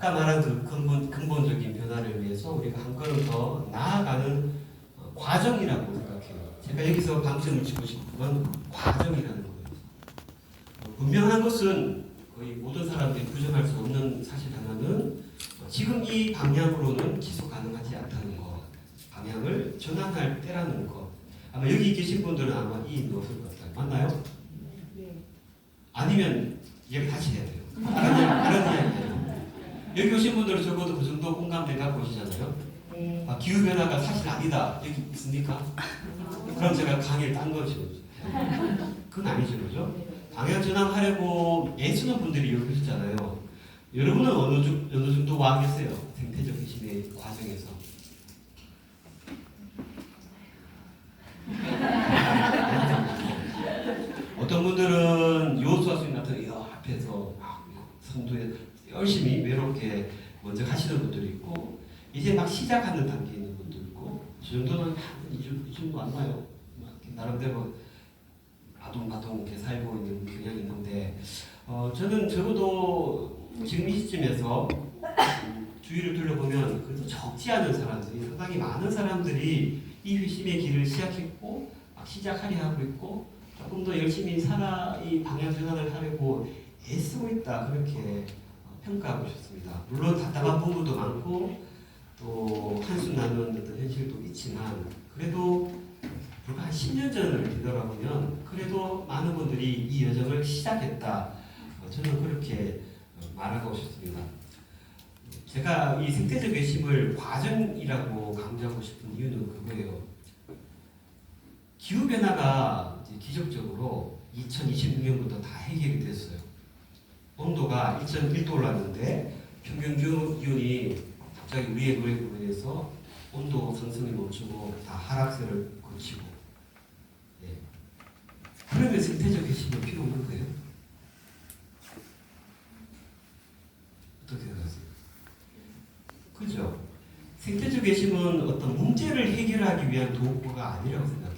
아까 말한 그 근본적인 변화를 위해서 우리가 한 걸음 더 나아가는 과정이라고 생각해요. 제가 여기서 방점을 치고 싶은 건 과정이라는 거예요. 분명한 것은 거의 모든 사람들이 부정할 수 없는 사실 하나는 지금 이 방향으로는 지속 가능하지 않다는 것, 방향을 전환할 때라는 것. 아마 여기 계신 분들은 아마 이익이 없을 것 같아요. 맞나요? 아니면 얘기 다시 해야 돼요. 다른 이야기예요. 여기 오신 분들은 적어도 그 정도 공감대 갖고 오시잖아요. 기후변화가 사실 아니다. 여기 있습니까? 그럼 제가 강의를 딴 거죠. 그건 아니죠. 그죠? 방향 전환하려고 애쓰는 분들이 여기 계시잖아요. 여러분은 어느 정도 와 계세요? 생태적 회심의 과정에서. 어떤 분들은 요수와수님 같은 앞에서 선두에 열심히 외롭게 먼저 하시는 분들이 있고, 이제 막 시작하는 단계에 있는 분도 있고, 저 정도는 이 정도 안 나요. 나름대로 아동마동 이렇게 살고 있는 경향이 있는데, 저는 적어도 지금 이 시점에서 주위를 둘러보면 그래도 적지 않은 사람들이, 상당히 많은 사람들이 이 회심의 길을 시작했고 막 시작하려 하고 있고 조금 더 열심히 이 방향 전환을 하려고 애쓰고 있다, 그렇게 평가하고 싶습니다. 물론 답답한 부분도 많고 또 한숨 나는 어떤 현실도 있지만, 그래도 불과 한 10년 전을 뒤돌아보면 그래도 많은 분들이 이 여정을 시작했다, 저는 그렇게 말하고 싶습니다. 제가 이 생태적 외심을 과정이라고 강조하고 싶은 이유는 그거예요. 기후변화가 기적적으로 2026년부터 다 해결이 됐어요. 온도가 1.1도 올랐는데 평균 기온이 갑자기 우리의 노력으로 인해서 온도 상승이 멈추고 다 하락세를 거치고, 그러면 생태적 회심이 필요 없는 거예요? 어떻게 생각하세요? 그죠? 생태적 회심은 어떤 문제를 해결하기 위한 도구가 아니라고 생각해요.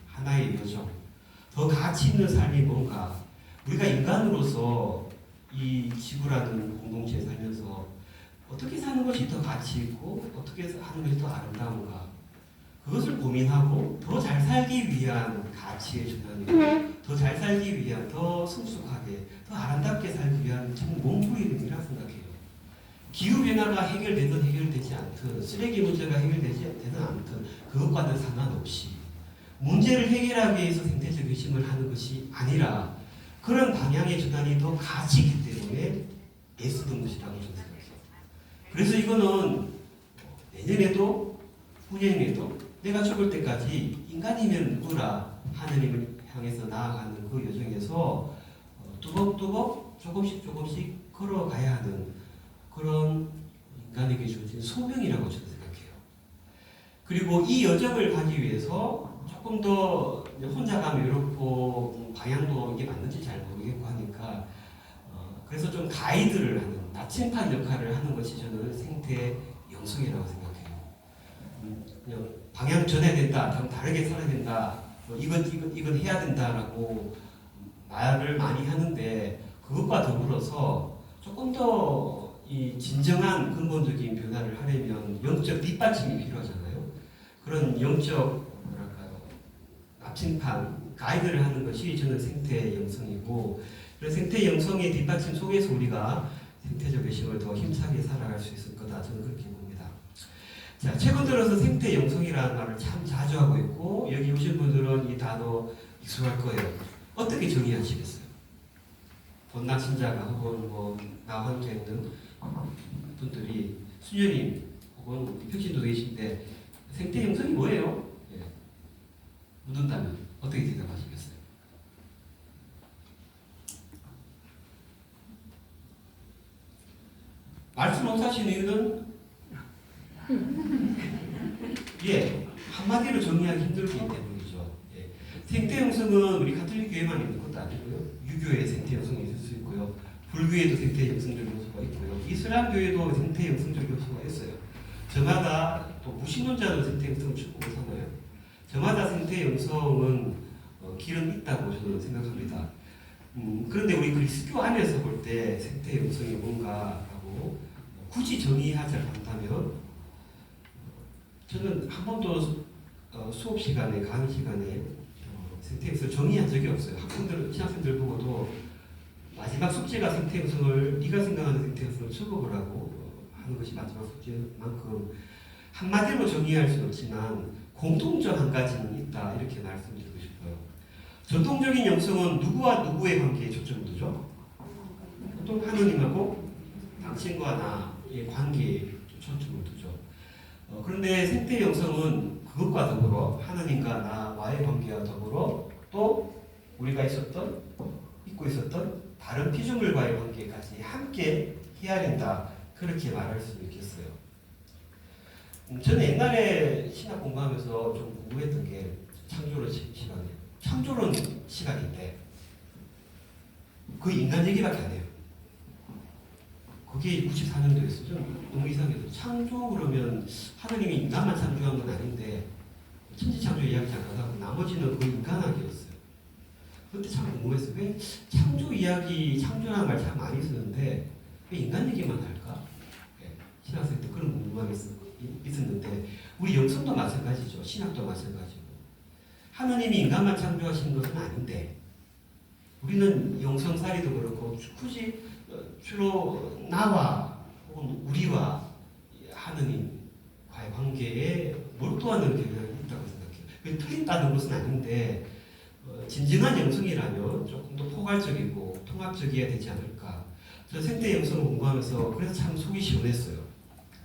하나의 여정. 더 가치 있는 삶이 뭔가, 우리가 인간으로서 이 지구라는 공동체에 살면서 어떻게 사는 것이 더 가치 있고 어떻게 하는 것이 더 아름다운가, 그것을 고민하고 더 잘 살기 위한 가치의 전환이고 더 잘 살기 위한, 더 성숙하게 더 아름답게 살기 위한 참 몸부림이라고 생각해요. 기후변화가 해결되든 해결되지 않든, 쓰레기 문제가 해결되든 않든 그것과는 상관없이 문제를 해결하기 위해서 생태적 회심을 하는 것이 아니라 그런 방향의 전환이 더 가치 있기 때문에 애쓰는 것이라고 저는 생각해요. 그래서 이거는 내년에도 후년에도 내가 죽을 때까지 인간이면 누구라 하느님을 향해서 나아가는 그 여정에서 뚜벅뚜벅 조금씩 걸어가야 하는 그런 인간에게 주어진 소명이라고 저는 생각해요. 그리고 이 여정을 가기 위해서 조금 더 혼자 가면 외롭고 방향도 이게 맞는지 잘 모르겠고 하니까 그래서 좀 가이드를 하는, 나침반 역할을 하는 것이 저는 생태 영성이라고 생각해요. 그냥 방향 전해야 된다, 좀 다르게 살아야 된다, 이건 해야 된다라고 말을 많이 하는데, 그것과 더불어서 조금 더 이 진정한 근본적인 변화를 하려면 영적 뒷받침이 필요하잖아요. 그런 영적 나침반, 가이드를 하는 것이 저는 생태 영성이고, 그런 생태 영성의 뒷받침 속에서 우리가 생태적 외심을 더 힘차게 살아갈 수 있을 거다, 저는 그렇게 봅니다. 자, 최근 들어서 생태 영성이라는 말을 참 자주 하고 있고, 여기 오신 분들은 이 단어 익숙할 거예요. 어떻게 정의하시겠어요? 본당 신자가 혹은 나와 함께 있는 분들이, 수녀님 혹은 혁신도 계신데 생태 영성이 뭐예요? 묻는다면 어떻게 대답하시겠어요? 말씀 못하시는 이유는 한마디로 정리하기 힘들기 때문이죠. 생태 영성은 우리 가톨릭 교회만 있는 것도 아니고요. 유교의 생태 영성이 있을 수 있고요. 불교에도 생태 영성적 요소가 있고요. 이슬람 교회도 생태 영성적 요소가 있어요. 저마다 또 무신론자도 생태 영성을 추구하잖아요. 저마다 생태 영성은 길은 있다고 저는 생각합니다. 그런데 우리 그리스도 안에서 볼 때 생태 영성이 뭔가라고 굳이 정의하자고 한다면 저는 한 번도 수업 시간에 강의 시간에 생태형성을 정의한 적이 없어요. 학생들, 신학생들 보고도 마지막 숙제가 생태형성을 네가 생각하는 생태형성을 적어보라고 하는 것이 마지막 숙제만큼 한마디로 정의할 수는 없지만 공통점 한 가지는 있다 이렇게 말씀드리고 싶어요. 전통적인 영성은 누구와 누구의 관계에 초점을 두죠? 보통 하느님하고 당신과 나의 관계에 초점을 두죠. 그런데 생태 영성은 그것과 더불어 하느님과 나와의 관계와 더불어 또 우리가 잊고 있었던 다른 피조물과의 관계까지 함께 헤아린다 그렇게 말할 수 있겠어요. 저는 옛날에 신학 공부하면서 좀 궁금했던 게 창조론 시간이에요. 창조론 시간인데 그 인간 얘기밖에 안 해요. 그게 94년도였어요. 너무 이상해서 창조 그러면 하나님이 인간만 창조한 건 아닌데 천지창조 이야기 잠깐 하고 나머지는 거의 인간학이었어요. 그때 참 궁금했어요. 왜 창조 이야기, 창조라는 말 참 많이 쓰는데 왜 인간 얘기만 할까? 네, 신학생 때 그런 궁금함이 있었는데 우리 영성도 마찬가지죠. 신학도 마찬가지고 하나님이 인간만 창조하신 것은 아닌데 우리는 영성살이도 그렇고 굳이 주로 나와 혹은 우리와 하느님과의 관계에 몰두하는 경향이 있다고 생각해요. 틀린다는 것은 아닌데 진정한 영성이라면 조금 더 포괄적이고 통합적이어야 되지 않을까. 저 생태 영성을 공부하면서 그래서 참 속이 시원했어요.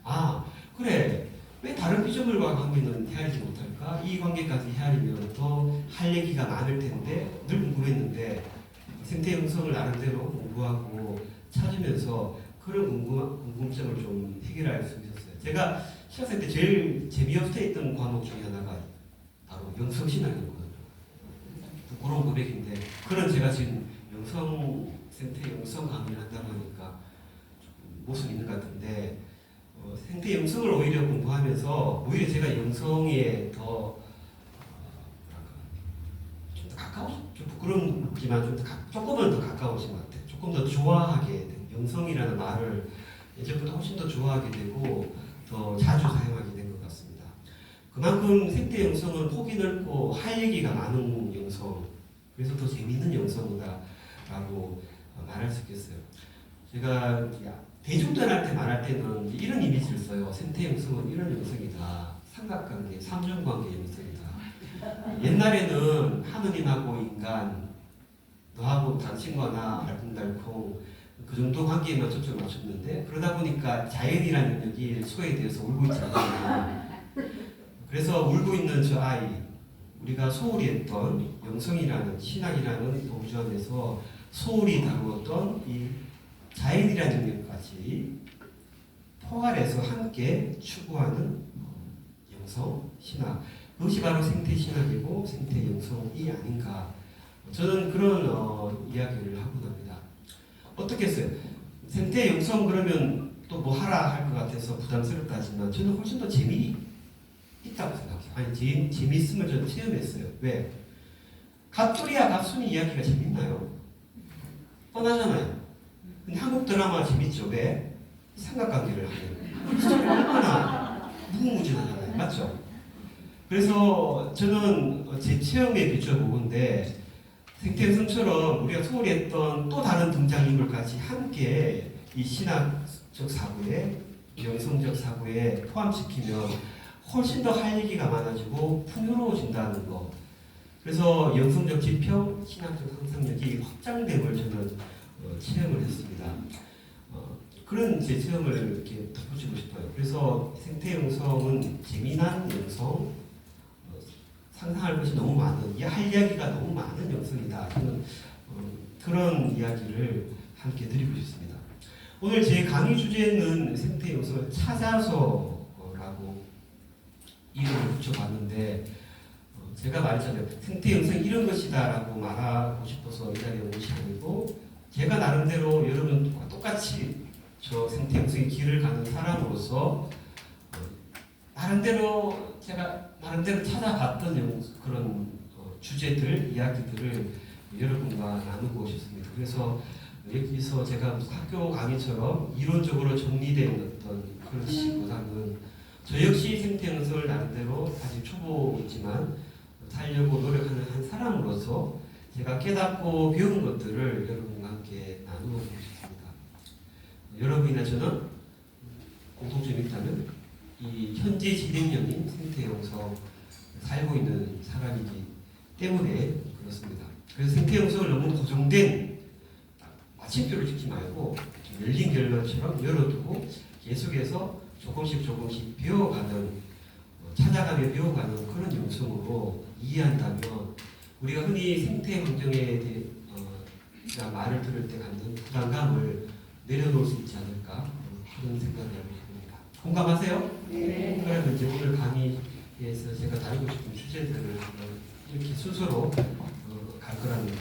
아 그래 왜 다른 피조물과 관계는 헤아리지 못할까? 이 관계까지 헤아리면 더 할 얘기가 많을 텐데 늘 궁금했는데 생태 영성을 나름대로 공부하고 찾으면서 그런 궁금점을 좀 해결할 수 있었어요. 제가 신학생 때 제일 재미없게 했던 과목 중에 하나가 바로 영성신학이었거든요. 그런 고백인데 그런 제가 지금 생태 영성 강의를 한다고 하니까 조금 모순이 있는 것 같은데 생태 영성을 오히려 공부하면서 오히려 제가 영성에 더 좀 더 좀 부끄럽지만 조금은 더 가까워진 것 같아요. 조금 더 좋아하게 된 영성이라는 말을 예전보다 훨씬 더 좋아하게 되고 더 자주 사용하게 된 것 같습니다. 그만큼 생태 영성은 폭이 넓고 할 얘기가 많은 영성, 그래서 더 재미있는 영성이다라고 말할 수 있겠어요. 제가 대중들한테 말할 때는 이런 이미지를 써요. 생태 영성은 이런 영성이다. 삼각관계, 삼중관계 영성이다. 옛날에는 하느님하고 인간, 너하고 당신과 나 알콩달콩 그 정도 관계에만 초점을 맞췄는데 그러다 보니까 자연이라는 영역이 소외되어서 울고 있잖아요. 그래서 울고 있는 저 아이, 우리가 소홀히 했던 영성이라는 신학이라는 우주 안에서 소홀히 다루었던 이 자연이라는 영역까지 포괄해서 함께 추구하는 영성, 신학, 그것이 바로 생태신학이고 생태영성이 아닌가. 저는 그런 이야기를 하곤 합니다. 어떻게 했어요? 생태영성 그러면 또 뭐 하라 할 것 같아서 부담스럽다 하지만 저는 훨씬 더 재미있다고 생각해요. 아니 재미있음을 저는 체험했어요. 왜? 갑돌이와 갑순이 이야기가 재밌나요? 뻔하잖아요. 근데 한국 드라마 재밌죠? 왜? 삼각관계를 하는. 얼마나 무궁무진하잖아요. 맞죠? 그래서 저는 제 체험에 비춰보건데 생태영성처럼 우리가 소홀히 했던 또 다른 등장인물까지 함께 이 신학적 사고에 영성적 사고에 포함시키면 훨씬 더 할 얘기가 많아지고 풍요로워진다는 거. 그래서 영성적 지평, 신학적 상상력이 확장됨을 저는 체험을 했습니다. 그런 제 체험을 이렇게 덧붙이고 싶어요. 그래서 생태영성은 재미난 영성, 상상할 것이 너무 많은, 할 이야기가 너무 많은 영성이다. 저는 그런 이야기를 함께 드리고 싶습니다. 오늘 제 강의 주제는 생태영성을 찾아서라고 이름을 붙여봤는데 제가 말했잖아요. 생태영성이 이런 것이다라고 말하고 싶어서 이 자리에 온 것이 아니고 제가 나름대로 여러분과 똑같이 저 생태영성의 길을 가는 사람으로서 나름대로 제가 찾아봤던 그런 주제들, 이야기들을 여러분과 나누고 싶습니다. 그래서 여기서 제가 무슨 학교 강의처럼 이론적으로 정리된 어떤 그런 시보다는 저 역시 생태연수를 나름대로 아직 초보이지만 살려고 노력하는 한 사람으로서 제가 깨닫고 배운 것들을 여러분과 함께 나누고 싶습니다. 여러분이나 저는 공통점이 있다면 이 현재 진행형인 생태연수 살고 있는 사람이기 때문에 그렇습니다. 그래서 생태연수를 너무 고정된 마침표를 찍지 말고 열린 결말처럼 열어두고 계속해서 조금씩 배워가는 찾아가며 배워가는 그런 영성으로 이해한다면 우리가 흔히 생태 환경에 대해 말을 들을 때 갖는 부담감을 내려놓을 수 있지 않을까 그런 생각을 해봅니다. 공감하세요? 네. 그러면 이제 오늘 강의에서 제가 다루고 싶은 주제들을 이렇게 순서로 갈 거라는 거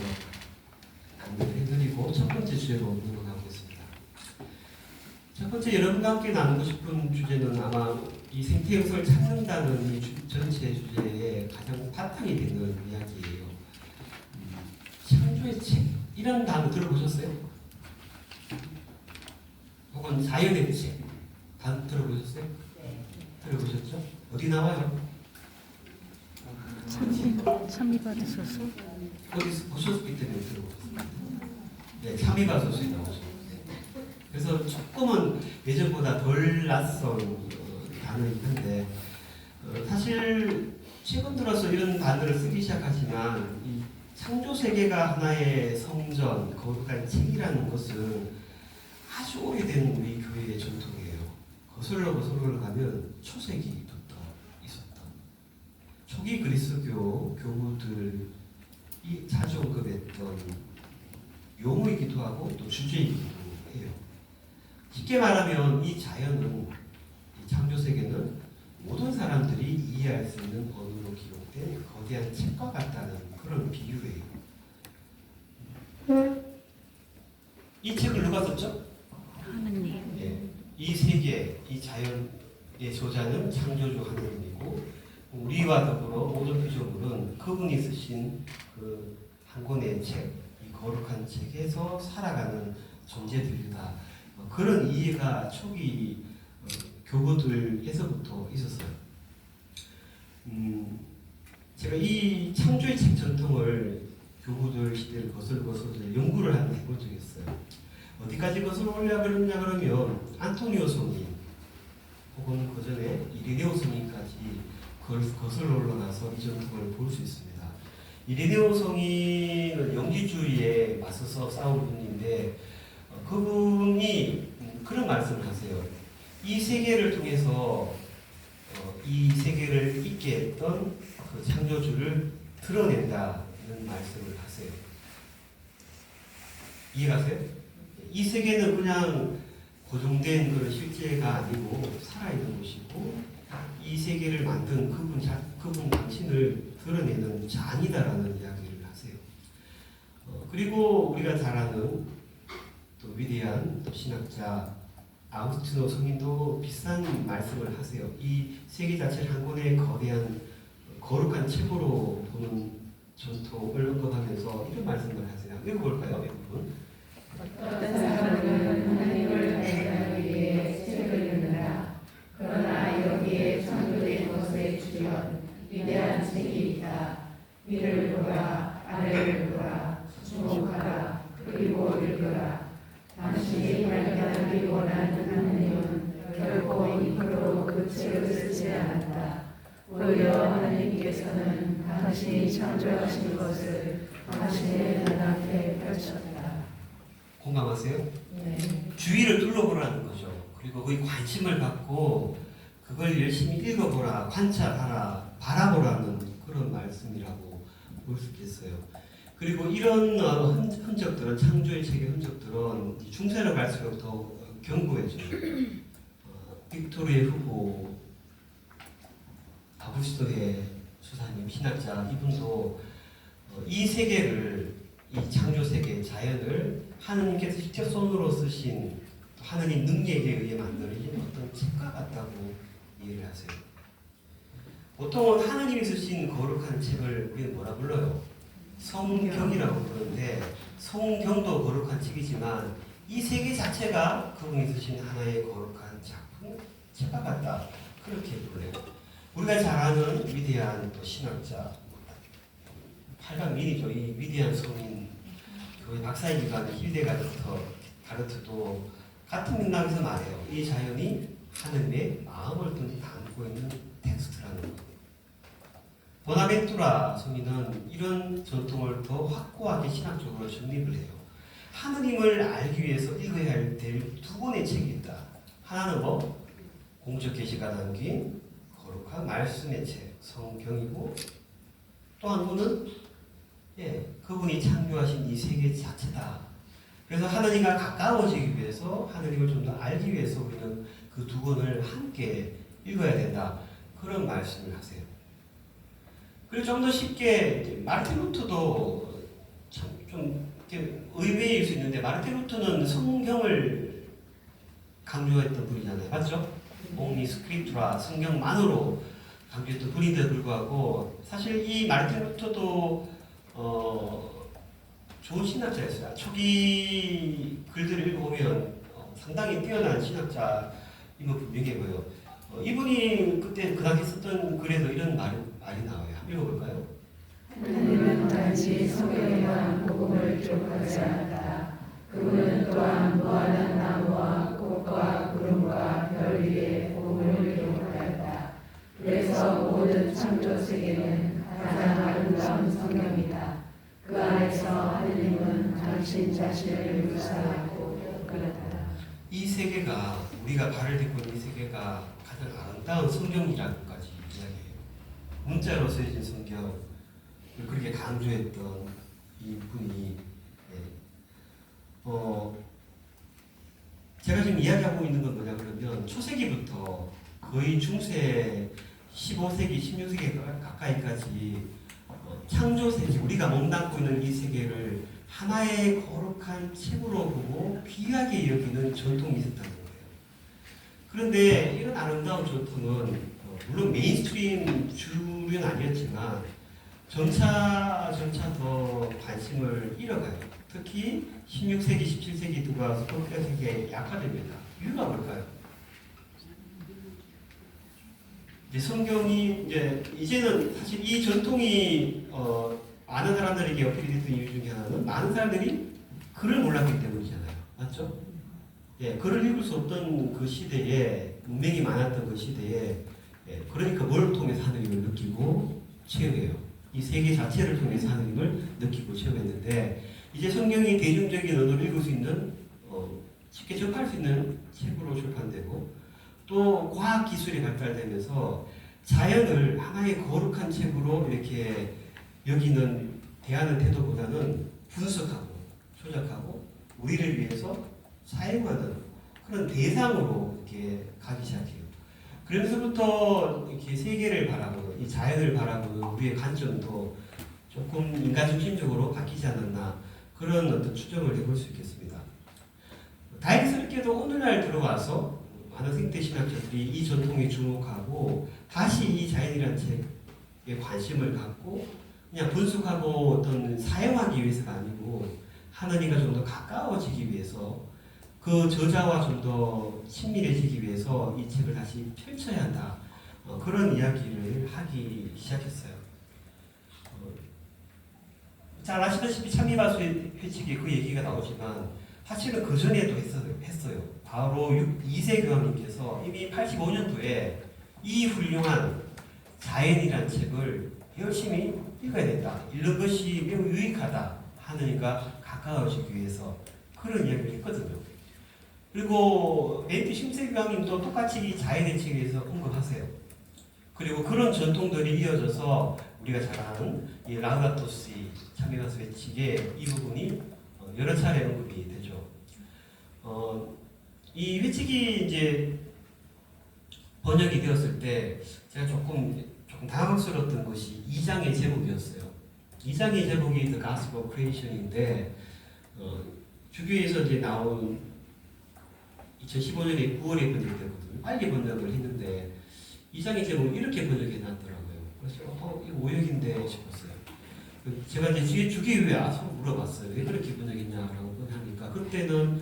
안내를 해드리고 첫 번째 주제로 넘어가겠습니다. 첫 번째 여러분과 함께 나누고 싶은 주제는 아마 이 생태연수를 찾는다는 이 전체 주제의 가장 바탕이 되는 이야기예요. 창조의 책 이런 단어 들어보셨어요? 혹은 자연의 책 단어 들어보셨어요? 네. 들어보셨죠? 어디 나와요? 삼미바르소서. 어디서 보셨기 때문에 들어보셨어요. 네, 삼미바소서에 나오죠. 그래서 조금은 예전보다 덜 낯선 단어이긴 한데 사실 최근 들어서 이런 단어를 쓰기 시작하지만 이 창조 세계가 하나의 성전, 거룩한 책이라는 것은 아주 오래된 우리 교회의 전통이에요. 거슬러 가면 초세기부터 있었던 초기 그리스도 교우들이 자주 언급했던 용어이기도 하고 또 주제이기도 해요. 쉽게 말하면 이 자연은 이 창조 세계는 모든 사람들이 이해할 수 있는 언어로 기록된 거대한 책과 같다는 그런 비유예요. 이 책을 누가 썼죠? 하느님. 예, 이 세계, 이 자연의 저자는 창조주 하느님이고 우리와 더불어 모든 피조물은 그분이 쓰신 그 한 권의 책, 이 거룩한 책에서 살아가는 존재들이다. 그런 이해가 초기 교부들에서부터 있었어요. 제가 이 창조의 책 전통을 교부들 시대를 거슬러 연구를 한번 해본 적이 있어요. 어디까지 거슬러 올려 그러면 안토니오 성인 혹은 그 전에 이레네오 성인까지 거슬러 올라가서 이 전통을 볼 수 있습니다. 이레네오 성인은 영지주의에 맞서서 싸운 분인데 그분이 그런 말씀을 하세요. 이 세계를 통해서 이 세계를 있게 했던 그 창조주를 드러낸다는 말씀을 하세요. 이해가세요? 이 세계는 그냥 고정된 그런 실제가 아니고 살아있는 곳이고 이 세계를 만든 그분 당신을 드러내는 잔이다라는 이야기를 하세요. 그리고 우리가 잘 아는 또 위대한 신학자 아우구스티노 성인도 비슷한 말씀을 하세요. 이 세계 자체를 한 권의 거대한 거룩한 책으로 보는 전통을 언급하면서 이런 말씀을 하세요. 읽어볼까요? 이 부분. 어떤 사람은 하나님을 발견하기 위해 책을 읽느라. 그러나 여기에 창조된 것의 주연, 위대한 책이 있다. 위를 보라, 아래를 보라, 주목하라, 그리고 읽으라. 당신이 발견하기 원하는 하느님은 결코 입으로 그 책을 쓰지 않았다. 오히려 하느님께서는 당신이 창조하신 것을 당신의 눈앞에 펼쳤다. 공감하세요? 네. 주위를 둘러보라는 거죠. 그리고 거기 관심을 갖고 그걸 열심히 읽어보라, 관찰하라, 바라보라는 그런 말씀이라고 볼 수 있겠어요. 그리고 이런 흔적들은 창조의 책의 흔적들은 중세로 갈수록 더 견고해져요. 빅토르의 후보 아구스토의 수사님 신학자 이분도 이 세계를 이 창조 세계 자연을 하느님께서 직접 손으로 쓰신 하느님 능력에 의해 만들어진 어떤 책과 같다고 이해를 하세요. 보통은 하느님이 쓰신 거룩한 책을 우리는 뭐라 불러요? 성경이라고 부르는데 성경도 거룩한 책이지만 이 세계 자체가 그분이 쓰신 하나의 거룩한 작품, 책과 같다. 그렇게 불러요. 우리가 잘 아는 위대한 또 신학자 팔강민이죠. 이 위대한 성인 교회 박사이기도 한 가르트도 같은 맥락에서 말해요. 이 자연이 하느님의 마음을 담고 있는 텍스트라는 것. 보나벤투라 성인은 이런 전통을 더 확고하게 신학적으로 정립을 해요. 하느님을 알기 위해서 읽어야 될 두 권의 책이 있다. 하나는 뭐? 공적 계시가 담긴 거룩한 말씀의 책, 성경이고 또 한 권은 그분이 창조하신 이 세계 자체다. 그래서 하느님과 가까워지기 위해서 하느님을 좀 더 알기 위해서 우리는 그 두 권을 함께 읽어야 된다. 그런 말씀을 하세요. 그리고 좀 더 쉽게 마르틴 루터도 좀 의외일 수 있는데 마르틴 루터는 성경을 강조했던 분이잖아요. 맞죠? Only Scriptura, 성경만으로 강조했던 분인데도 불구하고 사실 이 마르틴 루터도 좋은 신학자였어요. 초기 글들을 읽어보면 상당히 뛰어난 신학자임을 분명해 보여요. 이분이 그때 그 당시 썼던 글에도 이런 말이 나와요. 한번 읽어볼까요? 하나님은 단지 성경에만 복음을 기록하지 않았다. 그분은 또한 무한한 나무와 꽃과 구름과 별 위에 복음을 기록하였다. 그래서 모든 창조 세계는 가장 아름다운 성경이다. 그 안에서 하느님은 당신 자신을 묘사하고 그렸다. 이 세계가 우리가 발을 딛고 있는 이 세계가 가장 아름다운 성경이라는 것까지 이야기해요. 문자로 쓰여진 성경을 그렇게 강조했던 이 분이 제가 지금 이야기하고 있는 건 뭐냐 그러면 초세기부터 거의 중세 15세기, 16세기 가까이까지 창조세계, 우리가 몸담고 있는 이 세계를 하나의 거룩한 책으로 보고 귀하게 여기는 전통이 있었다는 거예요. 그런데 이런 아름다운 전통은 물론 메인스트림 주류는 아니었지만 점차 더 관심을 잃어가요. 특히 16세기, 17세기 들어와서 세계에 약화됩니다. 이유가 뭘까요? 이제 성경이 이제는 사실 이 전통이 많은 사람들에게 어필이 됐던 이유 중에 하나는 많은 사람들이 글을 몰랐기 때문이잖아요. 맞죠? 글을 읽을 수 없던 그 시대에 문맹이 많았던 그 시대에 그러니까 뭘 통해서 하느님을 느끼고 체험해요. 이 세계 자체를 통해서 하느님을 느끼고 체험했는데 이제 성경이 대중적인 언어로 읽을 수 있는 쉽게 접할 수 있는 책으로 출판되고 또 과학 기술이 발달되면서 자연을 하나의 거룩한 책으로 이렇게 여기는 대하는 태도보다는 분석하고 조작하고 우리를 위해서 사용하는 그런 대상으로 이렇게 가기 시작해요. 그러면서부터 이렇게 세계를 바라보는 이 자연을 바라보는 우리의 관점도 조금 인간 중심적으로 바뀌지 않았나 그런 어떤 추정을 해볼 수 있겠습니다. 다행스럽게도 오늘날 들어와서 많은 생태 신학자들이 이 전통에 주목하고 다시 이 자연이라는 책에 관심을 갖고 그냥 분석하고 어떤 사용하기 위해서가 아니고 하나님과 좀 더 가까워지기 위해서 그 저자와 좀 더 친밀해지기 위해서 이 책을 다시 펼쳐야 한다. 그런 이야기를 하기 시작했어요. 잘 아시다시피 참미바수의 회칙에 그 얘기가 나오지만 사실은 그 전에도 했어요. 바로 2세 교황님께서 이미 85년도에 이 훌륭한 자연이라는 책을 열심히 읽어야 된다. 읽는 것이 매우 유익하다. 하느님과 가까워지기 위해서 그런 이야기를 했거든요. 그리고 베네딕트 10세 교황님도 똑같이 이 자연의 책에 대해서 언급하세요. 그리고 그런 전통들이 이어져서 우리가 잘 아는 이 라우다토 시 참미바수 회칙의 이 부분이 여러 차례 언급이 되죠. 이 회칙이 이제 번역이 되었을 때 제가 조금 당황스러웠던 것이 2장의 제목이었어요. 2장의 제목이 The Gospel of Creation인데 주교에서 이제 나온 2015년에 9월에 번역됐거든요. 빨리 번역을 했는데 2장의 제목을 이렇게 번역해 놨더라고요. 그래서 이거 오역인데 싶었어요. 제가 이제 주기후에 와서 물어봤어요. 왜 그렇게 번역했냐라고 하니까 그때는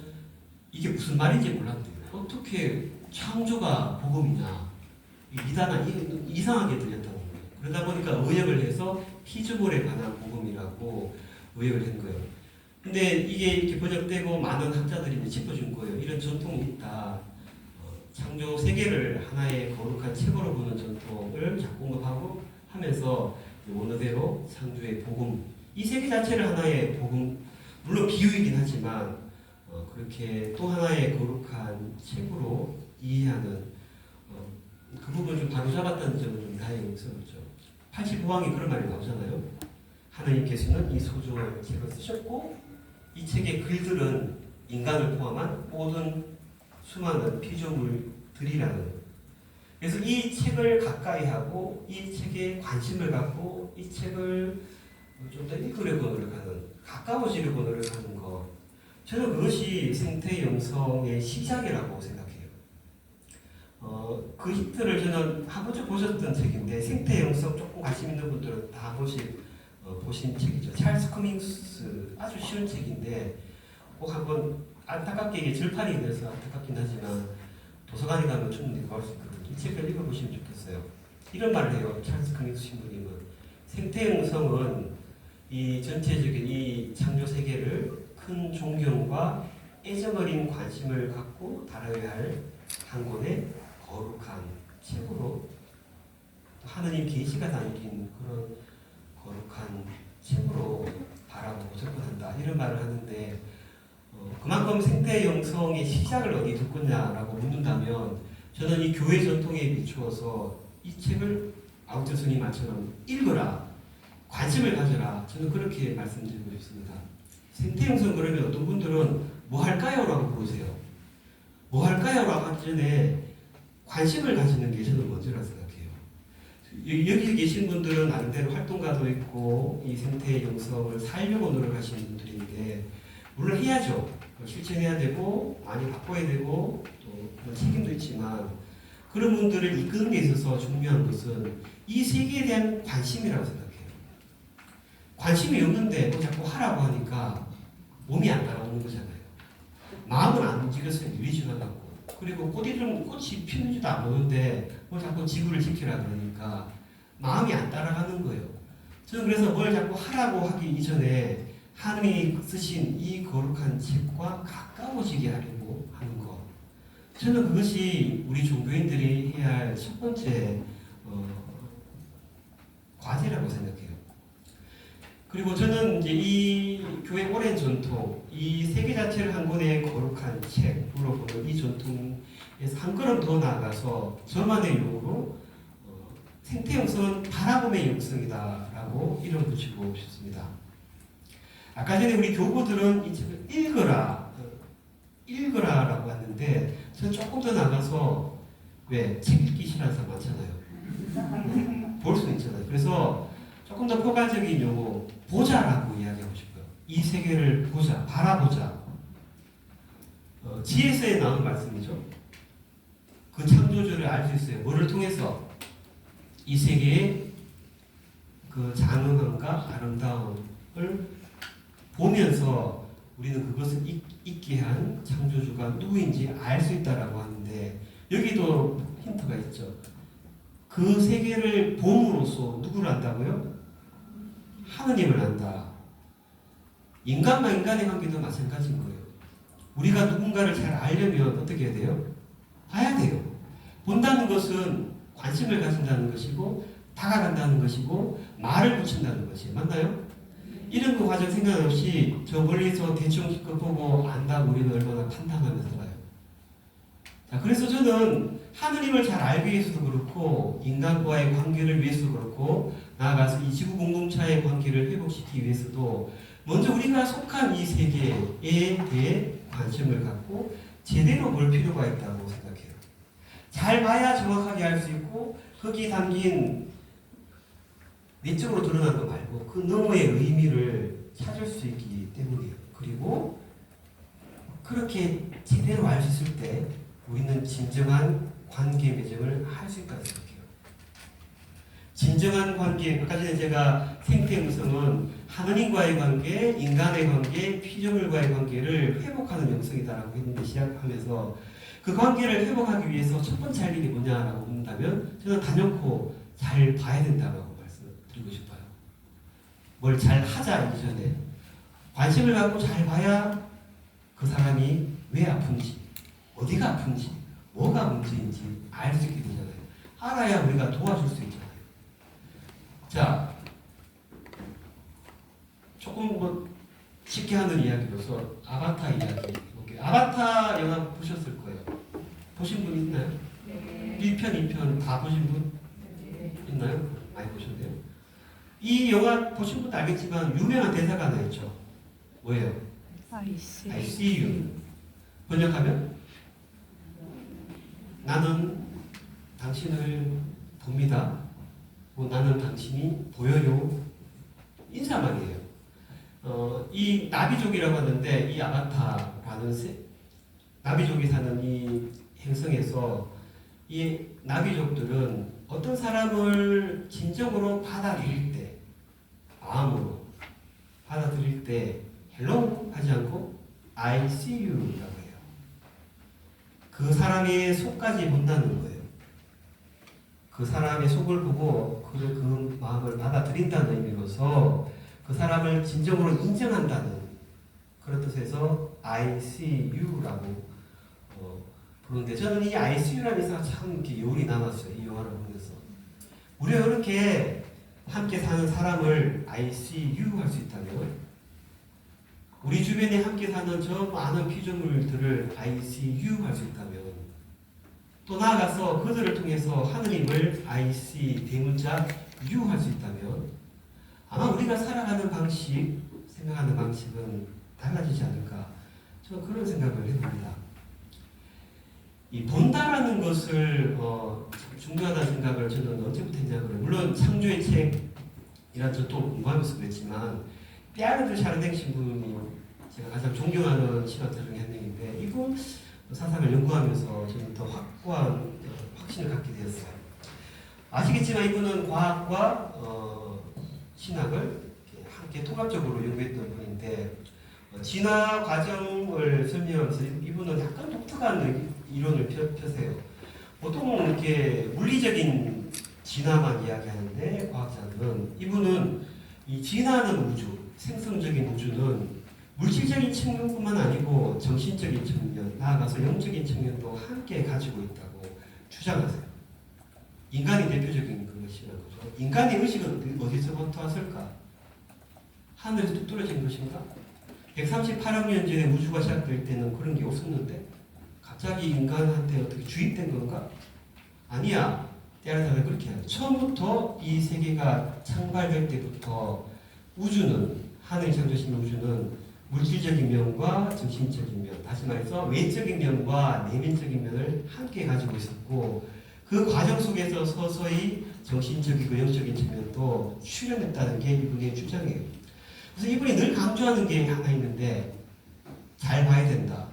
이게 무슨 말인지 몰랐대요. 어떻게 창조가 복음이냐, 이상하게 들렸다는 거예요. 그러다 보니까 의역을 해서 피조물에 관한 복음이라고 의역을 한 거예요. 근데 이게 이렇게 번역되고 많은 학자들이 이제 짚어준 거예요. 이런 전통이 있다. 창조 세계를 하나의 거룩한 책으로 보는 전통을 작공급하고 하면서 원어대로 창조의 복음, 이 세계 자체를 하나의 복음, 물론 비유이긴 하지만 그렇게 또 하나의 거룩한 책으로 이해하는 그 부분을 좀 바로잡았다는 점은 좀 다행스럽죠. 85항에 그런 말이 나오잖아요. 하나님께서는 이 소중한 책을 쓰셨고 이 책의 글들은 인간을 포함한 모든 수많은 피조물들이라는, 그래서 이 책을 가까이 하고 이 책에 관심을 갖고 이 책을 좀 더 읽으려고 노력하는, 가까워지려고 노력하는 것, 저는 그것이 생태 영성의 시작이라고 생각해요. 그 힌트를 저는 한 번쯤 보셨던 책인데, 생태 영성 조금 관심 있는 분들은 다 보신 책이죠. 찰스 커밍스, 아주 쉬운 책인데 꼭 한번, 안타깝게 이게 절판이 돼서 안타깝긴 하지만 도서관에 가면 충분히 구할 수 있거든요. 이 책을 읽어보시면 좋겠어요. 이런 말을 해요. 찰스 커밍스 신부님은 생태 영성은 이 전체적인 이 창조 세계를 큰 존경과 애정어린 관심을 갖고 다뤄야 할 한 권의 거룩한 책으로, 하느님 계시가 담긴 그런 거룩한 책으로 바라보고 접근한다, 이런 말을 하는데, 그만큼 생태 영성의 시작을 어디 듣겠냐라고 묻는다면 저는 이 교회 전통에 비추어서 이 책을 아우트 스님 말처럼 읽어라, 관심을 가져라, 저는 그렇게 말씀드리고 싶습니다. 생태 영성 그러면 어떤 분들은 뭐 할까요? 라고 물으세요. 뭐 할까요? 라고 하기 전에 관심을 가지는 게 저는 먼저라 생각해요. 여기 계신 분들은 나름대로 활동가도 있고 이 생태 영성을 살려고 노력하시는 분들인데, 물론 해야죠. 실천해야 되고 많이 바꿔야 되고 또 책임도 있지만, 그런 분들을 이끄는 데 있어서 중요한 것은 이 세계에 대한 관심이라고 생각해요. 관심이 없는데 뭐 자꾸 하라고 하니까 몸이 안 따라오는 거잖아요. 마음은 안 움직여서 일이 지나가고, 그리고 꽃이 피는지도 안 보는데 뭘 자꾸 지구를 지키라 그러니까 마음이 안 따라가는 거예요. 저는 그래서 뭘 자꾸 하라고 하기 이전에 하느님이 쓰신 이 거룩한 책과 가까워지게 하려고 하는 것, 저는 그것이 우리 종교인들이 해야 할 첫 번째 과제라고 생각해요. 그리고 저는 이제 이 교회 오랜 전통, 이 세계 자체를 한 권의 거룩한 책으로 보는 이 전통에서 한 걸음 더 나아가서 저만의 용어로 생태 영성은 바라봄의 영성이다라고 이름 붙이고 싶습니다. 아까 전에 우리 교구들은 이 책을 읽으라라고 했는데, 저는 조금 더 나가서, 왜? 책 읽기 싫어하는 사람 많잖아요. 볼 수는 있잖아요. 그래서 조금 더 포괄적인 용어, 보자라고 이야기하고 싶어요. 이 세계를 보자, 바라보자. 지혜서에 나오는 말씀이죠. 그 창조주를 알 수 있어요. 뭐를 통해서? 이 세계의 그 장엄함과 아름다움을 보면서 우리는 그것을 잊게 한 창조주가 누구인지 알 수 있다라고 하는데, 여기도 힌트가 있죠. 그 세계를 봄으로써 누구를 안다고요? 하느님을 안다. 인간과 인간의 관계도 마찬가지인 거예요. 우리가 누군가를 잘 알려면 어떻게 해야 돼요? 봐야 돼요. 본다는 것은 관심을 가진다는 것이고 다가간다는 것이고 말을 붙인다는 것이에요. 맞나요? 이런 그 과정 생각 없이 저 멀리서 대충 기껏 보고 안다고 우리는 얼마나 판단하면서 살아요. 자, 그래서 저는 하느님을 잘 알기 위해서도 그렇고 인간과의 관계를 위해서도 그렇고 나아가서 이 지구 공동체의 관계를 회복시키기 위해서도 먼저 우리가 속한 이 세계에 대해 관심을 갖고 제대로 볼 필요가 있다고 생각해요. 잘 봐야 정확하게 알 수 있고 거기에 담긴 내적으로 드러난 거 말고 그 너머의 의미를 찾을 수 있기 때문이에요. 그리고 그렇게 제대로 알 수 있을 때 우리는 진정한 관계 맺음을 할 수 있다고 생각해요. 진정한 관계, 아까 전에 제가 생태영성은 하느님과의 관계, 인간의 관계, 피조물과의 관계를 회복하는 영성이다라고 했는데 시작하면서 그 관계를 회복하기 위해서 첫 번째 할 일이 뭐냐라고 묻는다면 저는 단연코 잘 봐야 된다고 말씀드리고 싶어요. 뭘 잘 하자 이전에 관심을 갖고 잘 봐야 그 사람이 왜 아픈지, 어디가 아픈지, 뭐가 문제인지 알 수 있게 되잖아요. 알아야 우리가 도와줄 수 있잖아요. 자, 조금 뭐 쉽게 하는 이야기로서 아바타 이야기 해볼게요. 아바타 영화 보셨을 거예요. 보신 분 있나요? 네. 1편, 2편 다 보신 분 네. 있나요? 많이 보셨네요. 이 영화 보신 분도 알겠지만 유명한 대사가 하나 있죠. 뭐예요? I see. I see you. 번역하면 나는 당신을 봅니다. 나는 당신이 보여요. 인사말이에요. 이 나비족이라고 하는데 이 아바타라는 나비족이 사는 이 행성에서 이 나비족들은 어떤 사람을 진정으로 받아들일 때, 마음으로 받아들일 때 hello 하지 않고 I see you라고 해요. 그 사람의 속까지 본다는 거예요. 그 사람의 속을 보고 그 마음을 받아들인다는 의미로서 그 사람을 진정으로 인정한다는 그런 뜻에서 I see you라고 부르는데 저는 이 I see you라는 의사가 참 이렇게 요리 남았어요. 이 영화를 보면서 우리가 이렇게 함께 사는 사람을 I see you 할 수 있다면 우리 주변에 함께 사는 저 많은 피조물들을 I see you 할 수 있다면 또 나아가서 그들을 통해서 하느님을 I see 대문자 you 할 수 있다면 아마 우리가 살아가는 방식, 생각하는 방식은 달라지지 않을까 저는 그런 생각을 해봅니다. 이 본다라는 것을 참 중요하다는 생각을 저는 언제부터 했냐고요. 물론 창조의 책이란 저도 공부하면서 그랬지만 피에르 드 샤르댕 신부님이 제가 가장 존경하는 신학자 중에 한 명인데 이분 사상을 연구하면서 저는 더 확고한 확신을 갖게 되었어요. 아시겠지만 이분은 과학과 신학을 함께 통합적으로 연구했던 분인데 진화 과정을 설명하면서 이분은 약간 독특한 이론을 펴세요. 보통 이렇게 물리적인 진화만 이야기하는데 과학자들은 이분은 이 진화하는 우주, 생성적인 우주는 물질적인 측면뿐만 아니고 정신적인 측면, 나아가서 영적인 측면도 함께 가지고 있다고 주장하세요. 인간이 대표적인 그것이라는 거죠. 인간의 의식은 어디서부터 왔을까? 하늘에서 뚝 떨어진 것인가? 138억 년 전에 우주가 시작될 때는 그런 게 없었는데 갑자기 인간한테 어떻게 주입된 건가? 아니야. 때라사는 그렇게 해요. 처음부터 이 세계가 창발될 때부터 우주는 하늘이 창조신 우주는 물질적인 면과 정신적인 면, 다시 말해서 외적인 면과 내면적인 면을 함께 가지고 있었고 그 과정 속에서 서서히 정신적이고 영적인 측면도 출현했다는 게 이분의 주장이에요. 그래서 이분이 늘 강조하는 게 하나 있는데 잘 봐야 된다.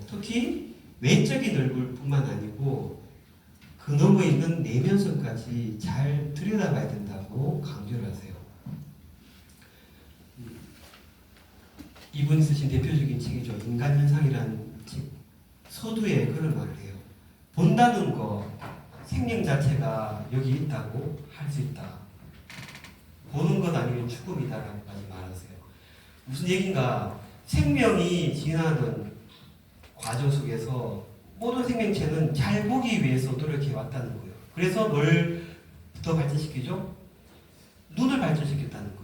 특히 외적인 얼굴뿐만 아니고 그 너머에 있는 내면성까지 잘 들여다봐야 된다고 강조를 하세요. 이분이 쓰신 대표적인 책이죠. 인간현상이라는 책. 서두에 그런 말을 해요. 본다는 거, 생명 자체가 여기 있다고 할 수 있다. 보는 것 아니면 죽음이다라고까지 말하세요. 무슨 얘기인가? 생명이 진화하는 과정 속에서 모든 생명체는 잘 보기 위해서 노력해 왔다는 거예요. 그래서 뭘 더 발전시키죠? 눈을 발전시켰다는 거예요.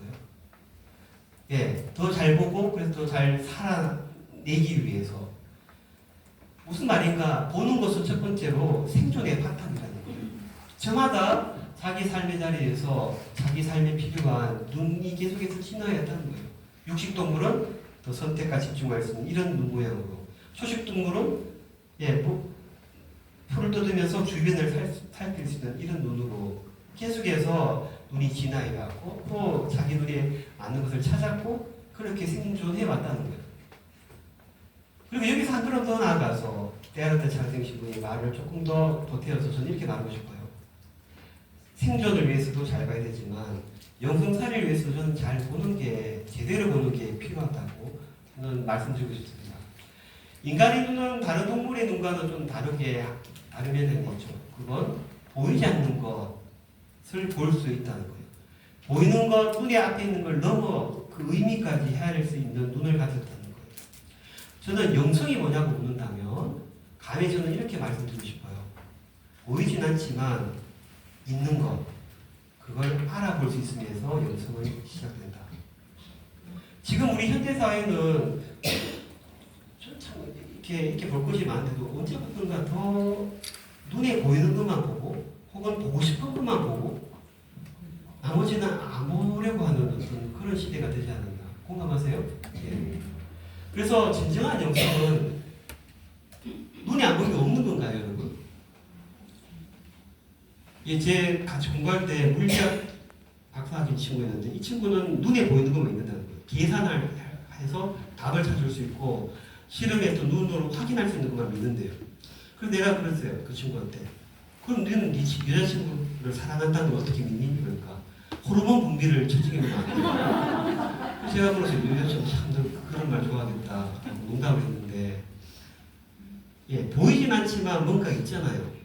예, 더 잘 보고 그래서 더 잘 살아내기 위해서 무슨 말인가? 보는 것은 첫 번째로 생존의 바탕이라는 거예요. 저마다 자기 삶의 자리에서 자기 삶에 필요한 눈이 계속해서 진화했다는 거예요. 육식동물은 더 선택과 집중할 수 있는 이런 눈 모양으로, 초식동물은 풀을 뜯으면서 주변을 살필 수 있는 이런 눈으로 계속해서 눈이 진화해왔고 또 자기 눈에 맞는 것을 찾았고 그렇게 생존해 왔다는 거예요. 그리고 여기서 한 걸음 더 나아가서 때아르트 샤르댕 신부의 말을 조금 더 보태어서 저는 이렇게 말하고 싶어요. 생존을 위해서도 잘 봐야 되지만 영성살이를 위해서 저는 잘 보는 게 제대로 보는 게 필요하다고 저는 말씀드리고 싶습니다. 인간의 눈은 다른 동물의 눈과는 좀 다른 면이 있죠. 그건 보이지 않는 것을 볼 수 있다는 거예요. 보이는 것, 눈에 앞에 있는 걸 넘어 그 의미까지 헤아릴 수 있는 눈을 가졌다는 거예요. 저는 영성이 뭐냐고 묻는다면 감히 저는 이렇게 말씀드리고 싶어요. 보이진 않지만 있는 것, 그걸 알아볼 수 있으면서 영성은 시작된다. 지금 우리 현대사회는 참 이렇게 볼 것이 많은데도 언제부턴가 더 눈에 보이는 것만 보고 혹은 보고 싶은 것만 보고 나머지는 안 보려고 하는 어떤 그런 시대가 되지 않았나. 공감하세요? 예. 그래서 진정한 영성은 눈에 안 보이는 게 없는 건가요, 여러분? 예, 제 같이 공부할 때 물리학 박사학위 친구가 있는데 이 친구는 눈에 보이는 것만 있는다는 거예요. 계산을 해서 답을 찾을 수 있고 실험에 또 눈으로 확인할 수 있는 것만 믿는데요. 그래서 내가 그랬어요, 그 친구한테. 그럼 너는 네 여자친구를 사랑한다는 걸 어떻게 믿니? 그러니까 호르몬 분비를 측정해 보면 안 돼요. 제가 그래서 여자친구 참 그런 말 좋아하겠다 농담을 했는데 예, 보이진 않지만 뭔가 있잖아요.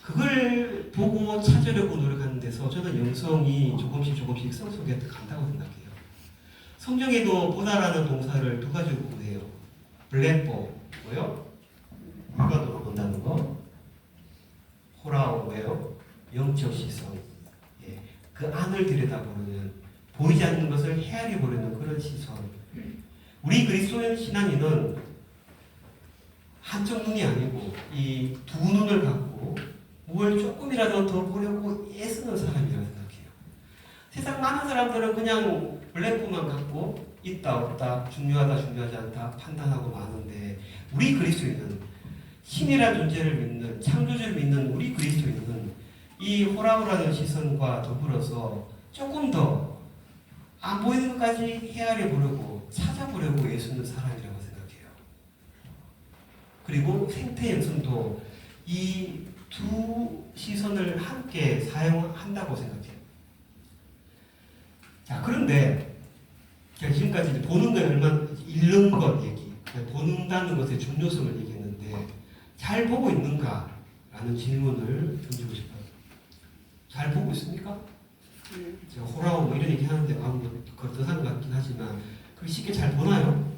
그걸 보고 찾으려고 노력하는 데서 저는 영성이 조금씩 성 속에 간다고 생각해요. 성경에도 보다라는 동사를 두 가지로 구해요. 블랙보, 뭐요? 육안으로 본다는 거. 호라오, 뭐요? 영적 시선. 예, 그 안을 들여다보는, 보이지 않는 것을 헤아려 보려는 그런 시선. 우리 그리스도인 신앙인은 한쪽 눈이 아니고 이 두 눈을 갖고 뭘 조금이라도 더 보려고 애쓰는 사람이라고 생각해요. 세상 많은 사람들은 그냥 블랙보만 갖고 있다 없다 중요하다 중요하지 않다 판단하고 마는데 우리 그리스도인은 신이라는 존재를 믿는 창조주를 믿는 우리 그리스도인은 이 호라호라는 시선과 더불어서 조금 더 안 보이는 것까지 헤아려 보려고 찾아보려고 애쓰는 사람이라고 생각해요. 그리고 생태 영성도 이 두 시선을 함께 사용한다고 생각해요. 자, 그런데 제가 지금까지 이제 보는 건 얼마나 읽는 것 얘기, 본다는 것의 중요성을 얘기했는데 잘 보고 있는가라는 질문을 던지고 싶어요. 잘 보고 있습니까? 제가 호라고 뭐 이런 얘기 하는데 그렇다는 것 같긴 하지만 그게 쉽게 잘 보나요?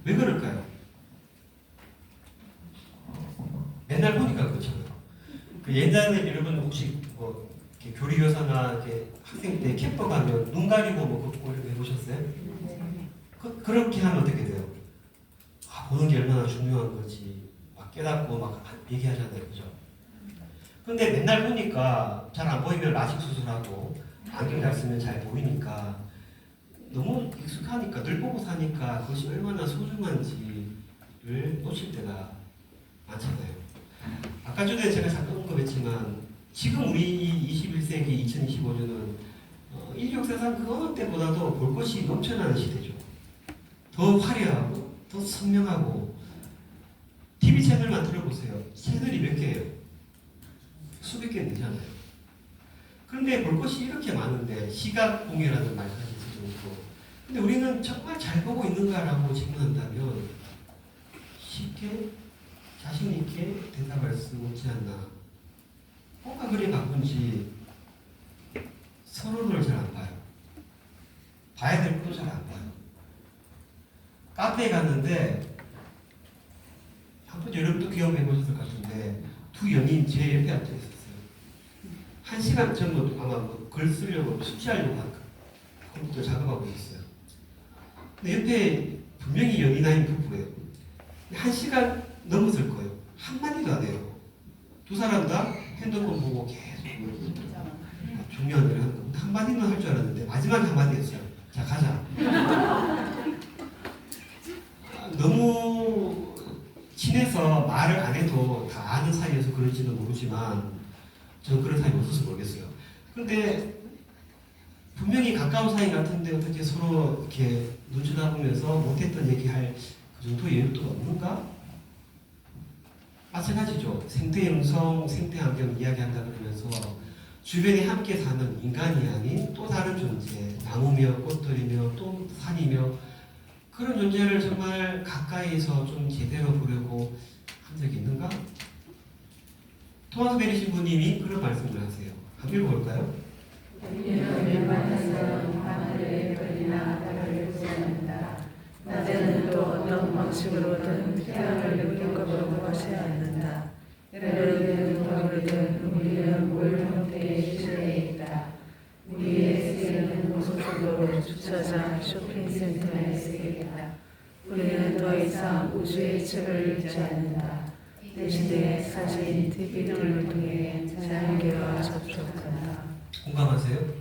왜 그럴까요? 맨날 보니까 그렇잖아요. 그 예전에 여러분 혹시 뭐 이렇게 교리교사나 이렇게 학생 때 캠프 가면 눈 가리고 뭐 걷고 이렇게 해보셨어요? 그렇게 하면 어떻게 돼요? 아, 보는 게 얼마나 중요한 거지. 막 깨닫고 막 얘기하잖아요, 그죠? 근데 맨날 보니까 잘 안 보이면 라식 수술하고 안경 잘 쓰면 잘 보이니까 너무 익숙하니까 늘 보고 사니까 그것이 얼마나 소중한지를 놓칠 때가 많잖아요. 아까 전에 제가 잠깐 언급했지만 지금 우리 21세기 2025년은 인류 역사상 그 어느 때보다도 볼 것이 넘쳐나는 시대죠. 더 화려하고 더 선명하고 TV 채널만 들어보세요. 채널이 몇 개예요? 수백 개 되잖아요. 그런데 볼 것이 이렇게 많은데 시각 공유라는 말까지 있고 근데 우리는 정말 잘 보고 있는가라고 질문한다면 쉽게 자신 있게 대답할 수 없지 않나. 뭔가 그리 바쁜지 서로를 잘 안 봐요. 봐야 될 것도 잘 안 봐요. 카페에 갔는데 한번 여러분도 경험해 보셨을 것 같은데 두 연인 제 옆에 앉아 있었어요. 1시간 전부터 아마 글 쓰려고 숙지하려고 컴퓨터 작업하고 있어요. 근데 옆에 분명히 연인아인 부부예요. 1시간 넘었을 거예요. 한마디도 안 해요. 두 사람 다 핸드폰 보고 계속 중요한 일을 하는 거. 한마디만 할 줄 알았는데 마지막 한마디였어요. 자, 가자. 너무 친해서 말을 안 해도 다 아는 사이여서 그런지는 모르지만 저는 그런 사이 없어서 모르겠어요. 그런데 분명히 가까운 사이 같은데 어떻게 서로 이렇게 눈 쳐다보면서 못했던 얘기할 그 정도 여유도 없는가? 마찬가지죠. 생태 영성, 생태 환경 이야기한다 그러면서 주변에 함께 사는 인간이 아닌 또 다른 존재, 나무며 꽃들이며 또 산이며 그런 존재를 정말 가까이서 좀 제대로 보려고 한 적이 있는가? 토마스 베리 신부님이 그런 말씀을 하세요. 한번 읽어볼까요? 우리는 웬만해서는 하늘의 별이나 달을 보지 않는다. 낮에는 또 어떤 방식으로든 태양을 느껴보려고 하지 않는다. 때로는 겨울이든 우리는 물 형태의 실내에 있다. 우리의 세계는 고속도로, 주차장, 쇼핑센터에 쓰겠다. 우리는 더 이상 우주의 책을 읽지 않는다. 대신에 사진, TV들을 통해 자연계와 접촉한다. 공감하세요?